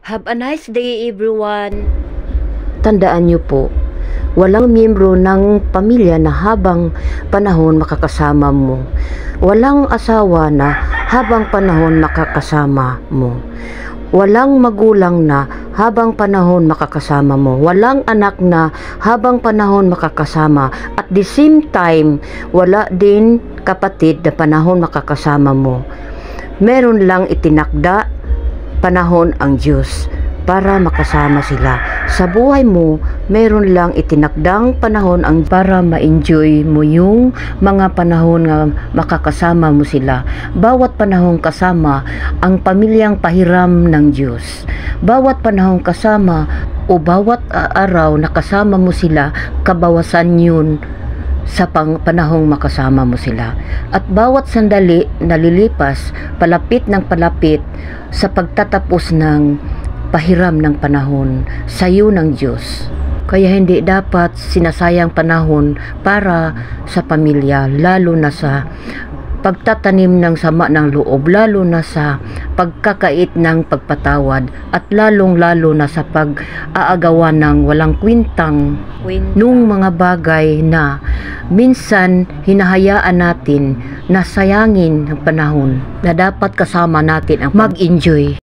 Have a nice day, everyone. Tandaan niyo po, walang miyembro ng pamilya na habang panahon makakasama mo. Walang asawa na habang panahon makakasama mo. Walang magulang na habang panahon makakasama mo. Walang anak na habang panahon makakasama. At the same time, wala din kapatid na panahon makakasama mo. Meron lang itinakda panahon ang Diyos para makasama sila. Sa buhay mo, meron lang itinakdang panahon ang para ma-enjoy mo yung mga panahon nga makakasama mo sila. Bawat panahon kasama ang pamilyang pahiram ng Diyos. Bawat panahon kasama o bawat araw na kasama mo sila, kabawasan yun sa panahong makasama mo sila. At bawat sandali na lilipas, palapit ng palapit sa pagtatapos ng pahiram ng panahon sa iyo ng Diyos. Kaya hindi dapat sinasayang panahon para sa pamilya, lalo na sa pagtatanim ng sama ng loob, lalo na sa pagkakait ng pagpatawad, at lalong-lalo na sa pag-aagawan ng walang kwintang nung mga bagay na minsan hinahayaan natin na sayangin ang panahon na dapat kasama natin ang mag-enjoy.